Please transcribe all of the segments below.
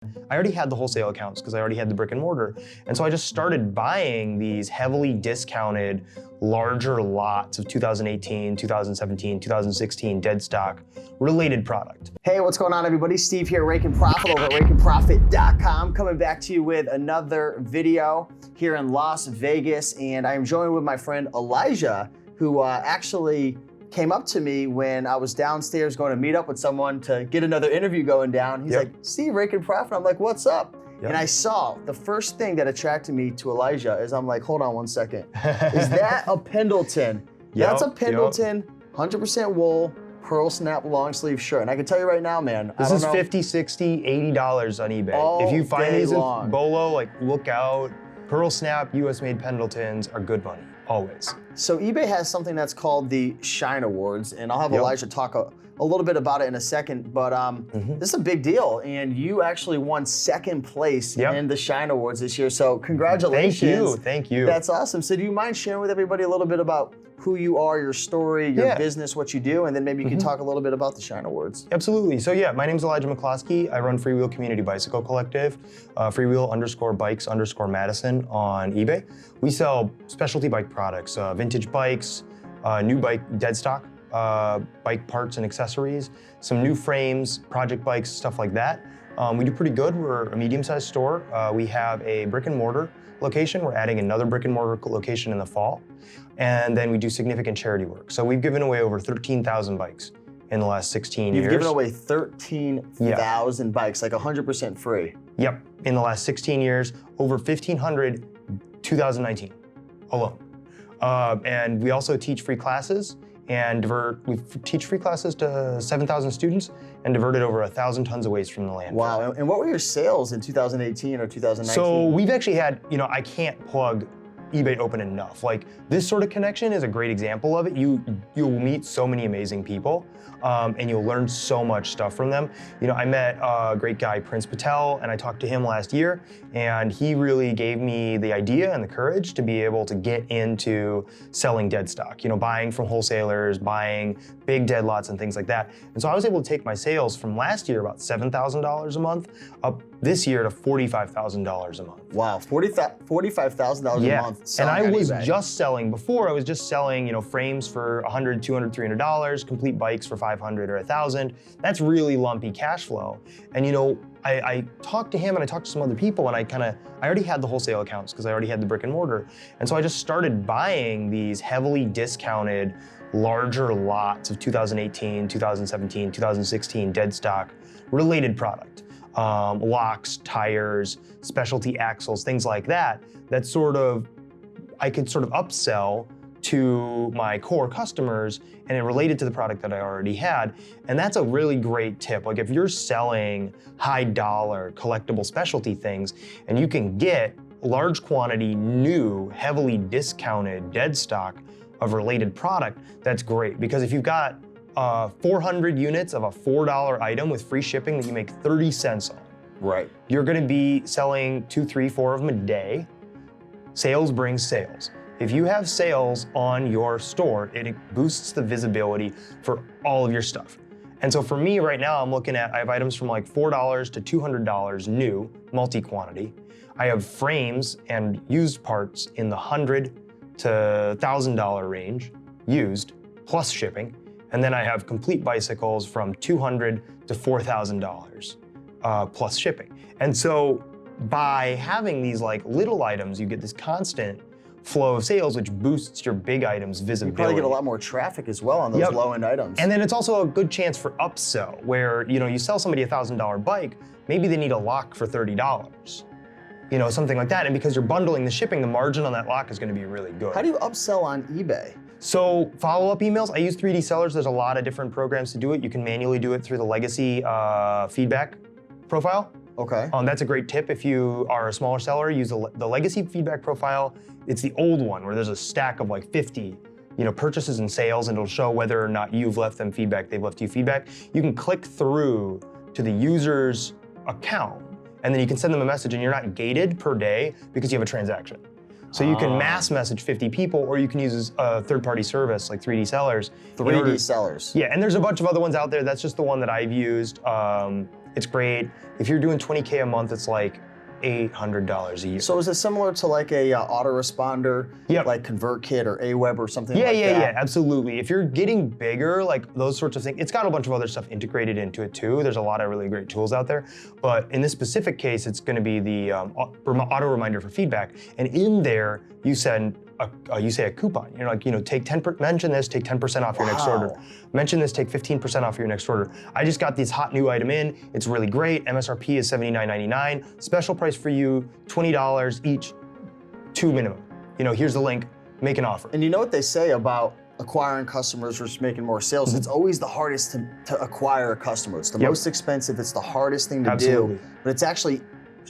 I already had the wholesale accounts because I already had the brick and mortar. And so I just started buying these heavily discounted, larger lots of 2018, 2017, 2016 dead stock related product. Hey, what's going on, everybody? Steve here, Raiken Profit over at RaikenProfit.com, coming back to you with another video here in Las Vegas. And I am joined with my friend Elijah, who actually came up to me when I was downstairs going to meet up with someone to get another interview going down. He's like, Steve, Raiken Profit. I'm like, what's up? And I saw the first thing that attracted me to Elijah is I'm like, hold on one second. Is that a Pendleton? That's a Pendleton, 100% wool, pearl snap long sleeve shirt. And I can tell you right now, man, this is $50, $60, $80 on eBay. If you find these in Bolo, like, look out. Pearl snap, US made Pendletons are good money, always. So eBay has something that's called the Shine Awards, and I'll have Elijah talk a little bit about it in a second, but this is a big deal, and you actually won second place in the Shine Awards this year, so congratulations. Thank you. That's awesome. So do you mind sharing with everybody a little bit about who you are, your story, your business, what you do, and then maybe you can talk a little bit about the Shine Awards. Absolutely. So yeah, my name is Elijah McCloskey. I run Freewheel Community Bicycle Collective, freewheel_bikes_Madison on eBay. We sell specialty bike products, vintage bikes, new bike dead stock, bike parts and accessories, some new frames, project bikes, stuff like that. We do pretty good. We're a medium-sized store. We have a brick and mortar location. We're adding another brick and mortar location in the fall. And then we do significant charity work. So we've given away over 13,000 bikes in the last 16 years. You've given away 13,000 bikes, like 100% free. Yep, in the last 16 years, over 1,500 2019 alone. And we also teach free classes and we teach free classes to 7,000 students and diverted over 1,000 tons of waste from the landfill. Wow, and what were your sales in 2018 or 2019? So we've actually had, I can't plug eBay Open enough. Like, this sort of connection is a great example of it. You'll meet so many amazing people, and you'll learn so much stuff from them. I met a great guy, Prince Patel, and I talked to him last year, and he really gave me the idea and the courage to be able to get into selling dead stock, buying from wholesalers, buying big dead lots and things like that. And so I was able to take my sales from last year, about $7,000 a month, up this year to $45,000 a month. Wow, $45,000 a month. And I was just selling, before I was just selling, frames for $100, $200, $300, complete bikes for $500 or $1,000. That's really lumpy cash flow. And I talked to him and I talked to some other people, and I already had the wholesale accounts because I already had the brick and mortar. And so I just started buying these heavily discounted, larger lots of 2018, 2017, 2016 dead stock related product. Locks, tires, specialty axles, things like that, I could sort of upsell to my core customers, and it related to the product that I already had. And that's a really great tip. Like, if you're selling high dollar collectible specialty things and you can get large quantity, new, heavily discounted dead stock of related product, that's great. Because if you've got 400 units of a $4 item with free shipping that you make 30 cents on, you're gonna be selling 2, 3, 4 of them a day. Sales brings sales. If you have sales on your store, it boosts the visibility for all of your stuff. And so for me right now, I have items from like $4 to $200 new, multi-quantity. I have frames and used parts in the $100 to $1,000 range, used, plus shipping. And then I have complete bicycles from $200 to $4,000 plus shipping. And so by having these like little items, you get this constant flow of sales, which boosts your big items visibility. You probably get a lot more traffic as well on those low-end items. And then it's also a good chance for upsell, where you sell somebody a $1,000 bike, maybe they need a lock for $30. Something like that. And because you're bundling the shipping, the margin on that lock is going to be really good. How do you upsell on eBay? So follow-up emails, I use 3D Sellers. There's a lot of different programs to do it. You can manually do it through the legacy feedback profile. Okay. That's a great tip. If you are a smaller seller, use the legacy feedback profile. It's the old one where there's a stack of like 50 purchases and sales, and it'll show whether or not you've left them feedback, they've left you feedback. You can click through to the user's account, and then you can send them a message, and you're not gated per day because you have a transaction. So you can mass message 50 people, or you can use a third-party service like 3D Sellers. 3D Sellers. Yeah, and there's a bunch of other ones out there. That's just the one that I've used. It's great. If you're doing 20K a month, it's like $800 a year. So is it similar to like a autoresponder, Yep. like ConvertKit or Aweber or something Yeah, like that? yeah, absolutely. If you're getting bigger, like those sorts of things, it's got a bunch of other stuff integrated into it too. There's a lot of really great tools out there. But in this specific case, it's going to be the auto reminder for feedback. And in there, you send you say a coupon. You're like, take 10%, mention this, take 10% off your next order. Mention this, take 15% off your next order. I just got this hot new item in. It's really great. MSRP is $79.99. Special price for you, $20 each, 2 minimum. Here's the link, make an offer. And you know what they say about acquiring customers versus making more sales? It's always the hardest to acquire a customer. It's the most expensive, it's the hardest thing to do, but it's actually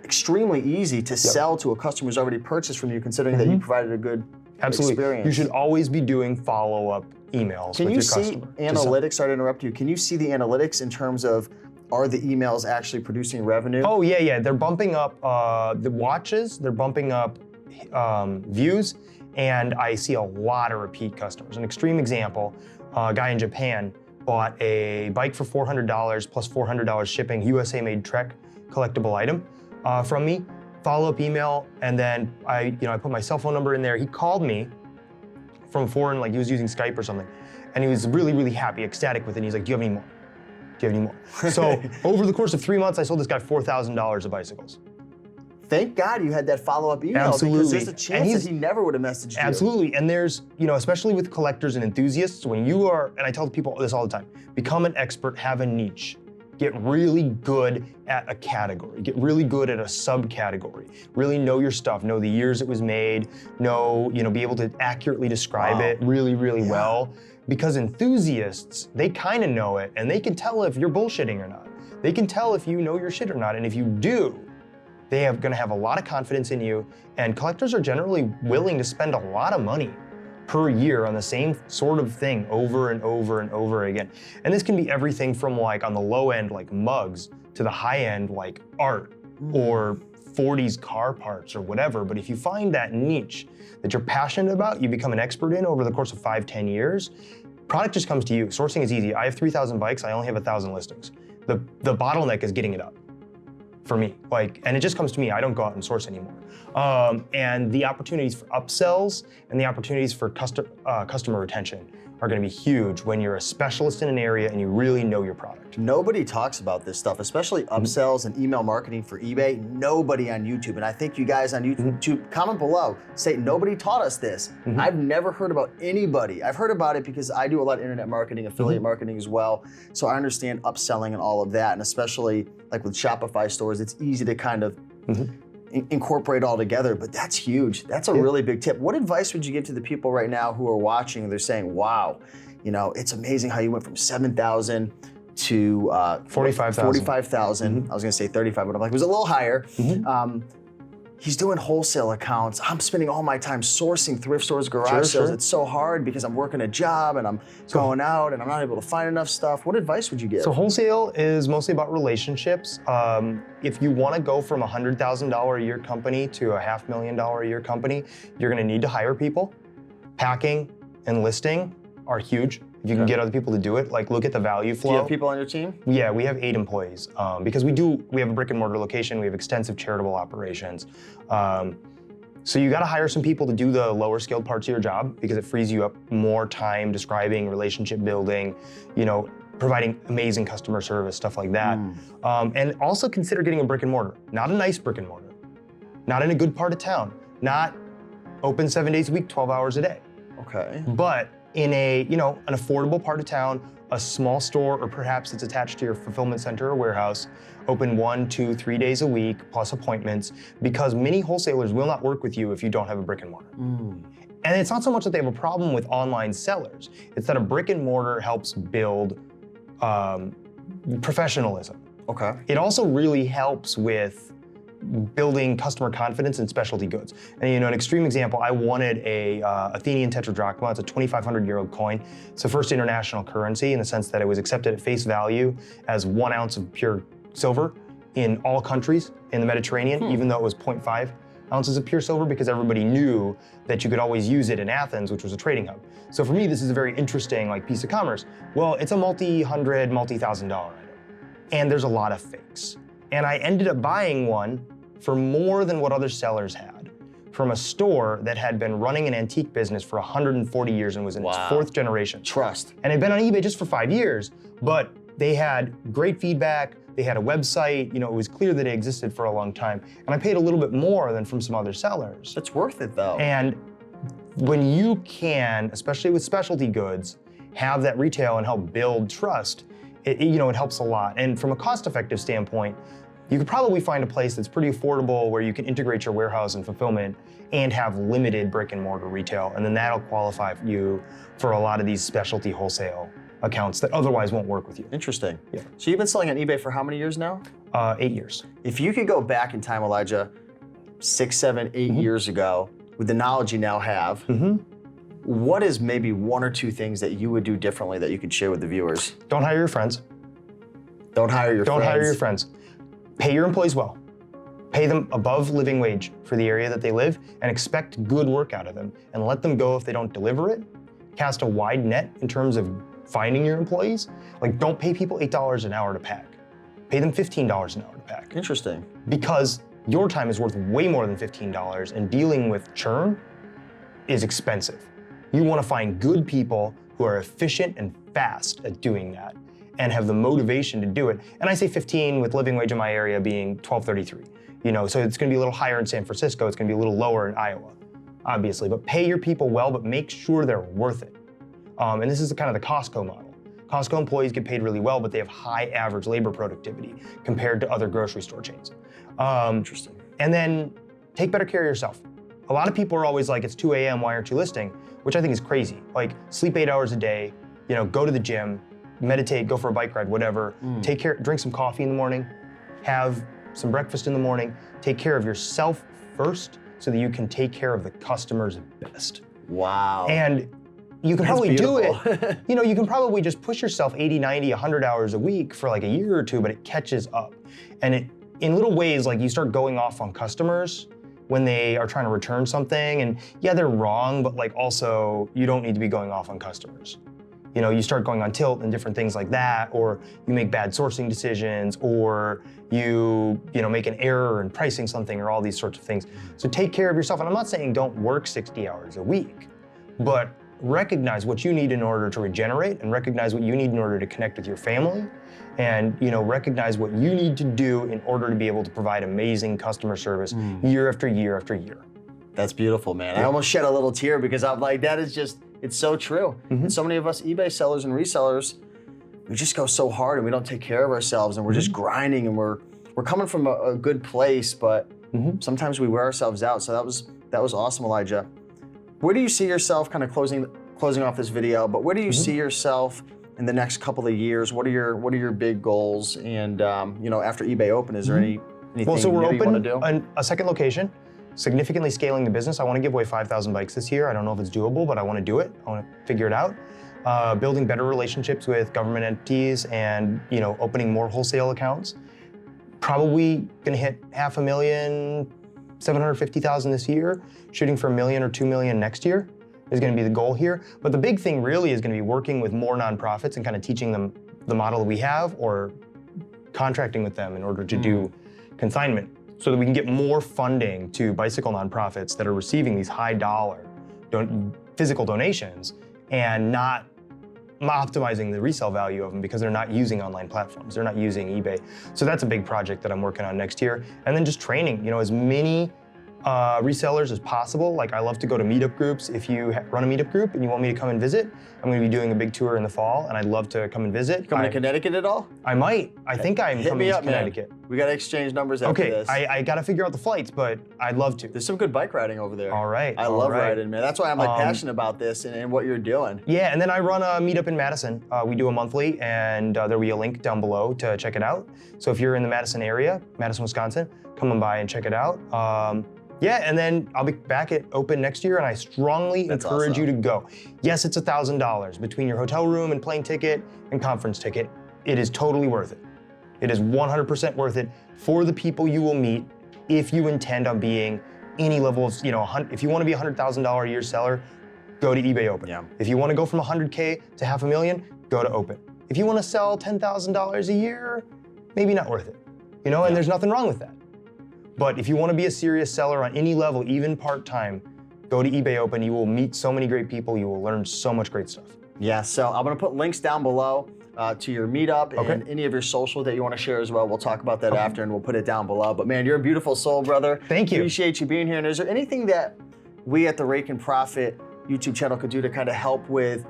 extremely easy to sell to a customer who's already purchased from you, considering that you provided a good experience. You should always be doing follow-up emails with your customer. Can you see analytics? Sorry to interrupt you. Can you see the analytics in terms of, are the emails actually producing revenue? Oh, yeah. They're bumping up the watches, they're bumping up views, and I see a lot of repeat customers. An extreme example, a guy in Japan bought a bike for $400 plus $400 shipping, USA made Trek collectible item from me. Follow-up email, and then I put my cell phone number in there. He called me from foreign, like he was using Skype or something, and he was really, really happy, ecstatic with it. And he's like, do you have any more? Do you have any more? So over the course of 3 months, I sold this guy $4,000 of bicycles. Thank God you had that follow-up email. Absolutely. Because there's a chance that he never would have messaged you. Absolutely, and there's, especially with collectors and enthusiasts, when you are, and I tell people this all the time, become an expert, have a niche. Get really good at a category. Get really good at a subcategory. Really know your stuff. Know the years it was made. Be able to accurately describe it really, really well. Because enthusiasts, they kind of know it, and they can tell if you're bullshitting or not. They can tell if you know your shit or not, and if you do, they are going to have a lot of confidence in you. And collectors are generally willing to spend a lot of money per year on the same sort of thing over and over and over again. And this can be everything from like on the low end, like mugs, to the high end, like art or 40s car parts or whatever. But if you find that niche that you're passionate about, you become an expert in over the course of 5-10 years, product just comes to you. Sourcing is easy. I have 3,000 bikes, I only have 1,000 listings. The bottleneck is getting it up for me, and it just comes to me. I don't go out and source anymore. And the opportunities for upsells and the opportunities for customer retention are going to be huge when you're a specialist in an area and you really know your product. Nobody talks about this stuff, especially upsells and email marketing for eBay. Nobody on YouTube, and I think you guys on YouTube, comment below, say nobody taught us this. I've never heard about anybody. I've heard about it because I do a lot of internet marketing, affiliate marketing as well. So I understand upselling and all of that, and especially like with Shopify stores, it's easy to kind of incorporate all together, but that's huge. That's a really big tip. What advice would you give to the people right now who are watching and they're saying, wow, it's amazing how you went from 7,000 to 45,000. 45,000. I was gonna say 35, but I'm like, it was a little higher. He's doing wholesale accounts. I'm spending all my time sourcing thrift stores, garage sales. It's so hard because I'm working a job and I'm going out and I'm not able to find enough stuff. What advice would you give? So wholesale is mostly about relationships. If you want to go from a $100,000 a year company to a $500,000 a year company, you're going to need to hire people. Packing and listing are huge. If you can get other people to do it, like look at the value flow. Do you have people on your team? Yeah, we have 8 employees because we have a brick and mortar location. We have extensive charitable operations. So you got to hire some people to do the lower skilled parts of your job because it frees you up more time describing, relationship building, providing amazing customer service, stuff like that. And also consider getting a brick and mortar, not a nice brick and mortar, not in a good part of town, not open 7 days a week, 12 hours a day. Okay. But in an affordable part of town, a small store, or perhaps it's attached to your fulfillment center or warehouse, open 1, 2, 3 days a week, plus appointments, because many wholesalers will not work with you if you don't have a brick and mortar. And it's not so much that they have a problem with online sellers, it's that a brick and mortar helps build professionalism. Okay. It also really helps with building customer confidence in specialty goods. And an extreme example, I wanted a Athenian tetradrachma. It's a 2,500-year-old coin. It's the first international currency in the sense that it was accepted at face value as 1 ounce of pure silver in all countries in the Mediterranean, even though it was 0.5 ounces of pure silver, because everybody knew that you could always use it in Athens, which was a trading hub. So for me, this is a very interesting piece of commerce. Well, it's a multi-hundred, multi-thousand-dollar item. and there's a lot of fakes. And I ended up buying one for more than what other sellers had from a store that had been running an antique business for 140 years and was in its 4th generation. Trust. And it had been on eBay just for 5 years, but they had great feedback, they had a website, it was clear that it existed for a long time. And I paid a little bit more than from some other sellers. That's worth it though. And when you can, especially with specialty goods, have that retail and help build trust, it helps a lot. And from a cost-effective standpoint, you could probably find a place that's pretty affordable where you can integrate your warehouse and fulfillment and have limited brick and mortar retail. And then that'll qualify you for a lot of these specialty wholesale accounts that otherwise won't work with you. Interesting. Yeah. So you've been selling on eBay for how many years now? 8 years. If you could go back in time, Elijah, 6, 7, 8 years ago, with the knowledge you now have, what is maybe 1 or 2 things that you would do differently that you could share with the viewers? Don't hire your friends. Don't hire your friends. Don't hire your friends. Pay your employees well. Pay them above living wage for the area that they live and expect good work out of them and let them go if they don't deliver it. Cast a wide net in terms of finding your employees. Like, don't pay people $8 an hour to pack. Pay them $15 an hour to pack. Interesting. Because your time is worth way more than $15 and dealing with churn is expensive. You want to find good people who are efficient and fast at doing that and have the motivation to do it. And I say 15 with living wage in my area being $12.33. So it's going to be a little higher in San Francisco. It's going to be a little lower in Iowa, obviously. But pay your people well, but make sure they're worth it. And this is kind of the Costco model. Costco employees get paid really well, but they have high average labor productivity compared to other grocery store chains. Interesting. And then take better care of yourself. A lot of people are always like, it's 2 a.m., why aren't you listing? Which I think is crazy. Like, sleep 8 hours a day, go to the gym, meditate, go for a bike ride, whatever. Take care, drink some coffee in the morning, have some breakfast in the morning, take care of yourself first so that you can take care of the customers best. Wow. And you can probably do it. You can probably just push yourself 80, 90, 100 hours a week for like a year or two, but it catches up. And in little ways, like, you start going off on customers when they are trying to return something, and yeah, they're wrong, but like, also, you don't need to be going off on customers. You start going on tilt and different things like that, or you make bad sourcing decisions, or you make an error in pricing something, or all these sorts of things. So take care of yourself. And I'm not saying don't work 60 hours a week, but recognize what you need in order to regenerate, and recognize what you need in order to connect with your family, and recognize what you need to do in order to be able to provide amazing customer service year after year after year. That's beautiful, man. I almost shed a little tear because I'm like, that is just, it's so true. And so many of us eBay sellers and resellers, we just go so hard and we don't take care of ourselves, and we're just grinding, and we're coming from a good place, but sometimes we wear ourselves out. So that was awesome, Elijah. Where do you see yourself, kind of closing off this video, but where do you see yourself in the next couple of years? What are your big goals? And after eBay Open, is there anything well, so we're you want to open do? a second location, significantly scaling the business. I want to give away 5,000 bikes this year. I don't know if it's doable, but I want to do it. I want to figure it out. Building better relationships with government entities, and opening more wholesale accounts. Probably gonna hit 500,000, 750,000 this year. Shooting for $1 million or $2 million next year is gonna be the goal here. But the big thing really is gonna be working with more nonprofits and kind of teaching them the model that we have, or contracting with them in order to do consignment, so that we can get more funding to bicycle nonprofits that are receiving these high dollar physical donations and not optimizing the resale value of them because they're not using online platforms. They're not using eBay. So that's a big project that I'm working on next year. And then just training, as many resellers as possible. Like, I love to go to meetup groups. If you run a meetup group and you want me to come and visit, I'm going to be doing a big tour in the fall, and I'd love to come and visit. Coming to Connecticut at all? I might. I think I'm coming to Connecticut. Man. We got to exchange numbers after this. I got to figure out the flights, but I'd love to. There's some good bike riding over there. All right. I love riding, man. That's why I'm passionate about this and what you're doing. Yeah, and then I run a meetup in Madison. We do a monthly, and there'll be a link down below to check it out. So if you're in the Madison area, Madison, Wisconsin, come on by and check it out. Yeah, and then I'll be back at Open next year, and I strongly encourage you to go. Yes, it's $1,000 between your hotel room and plane ticket and conference ticket. It is totally worth it. It is 100% worth it for the people you will meet if you intend on being any level of, if you want to be a $100,000 a year seller, go to eBay Open. Yeah. If you want to go from 100K to $500,000, go to Open. If you want to sell $10,000 a year, maybe not worth it. You know, and there's nothing wrong with that. But if you want to be a serious seller on any level, even part-time, go to eBay Open. You will meet so many great people. You will learn so much great stuff. Yeah, so I'm gonna put links down below to your meetup and any of your social that you want to share as well. We'll talk about that after, and we'll put it down below. But man, you're a beautiful soul, brother. Thank you. Appreciate you being here. And is there anything that we at the Raiken Profit YouTube channel could do to kind of help with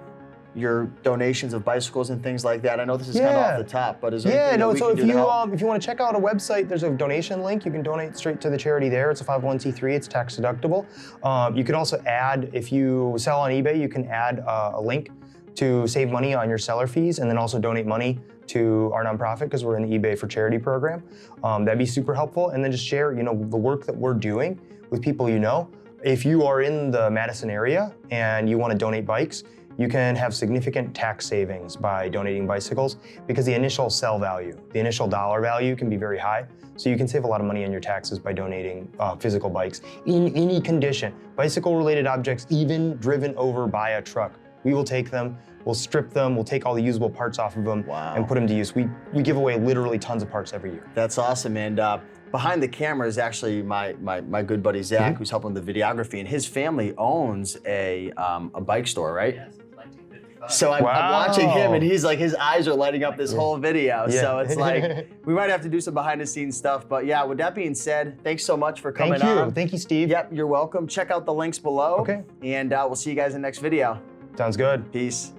your donations of bicycles and things like that? I know this is kind of off the top, but is there anything that we can do to help? If you want to check out a website, there's a donation link. You can donate straight to the charity there. It's a 501c3. It's tax deductible. You can also add, if you sell on eBay, you can add a link to save money on your seller fees, and then also donate money to our nonprofit, because we're in the eBay for Charity program. That'd be super helpful. And then just share, you know, the work that we're doing with people you know. If you are in the Madison area and you want to donate bikes, you can have significant tax savings by donating bicycles, because the initial sell value, the initial dollar value can be very high. So you can save a lot of money on your taxes by donating physical bikes in any condition. Bicycle-related objects, even driven over by a truck. We will take them, we'll strip them, we'll take all the usable parts off of them and put them to use. We give away literally tons of parts every year. That's awesome. And behind the camera is actually my good buddy Zach, who's helping with the videography, and his family owns a bike store, right? Yes. So I'm watching him, and he's like, his eyes are lighting up this whole video. Yeah. So it's like, we might have to do some behind the scenes stuff. But yeah, with that being said, thanks so much for coming on. Thank you, Steve. Yep, you're welcome. Check out the links below. Okay. And we'll see you guys in the next video. Sounds good. Peace.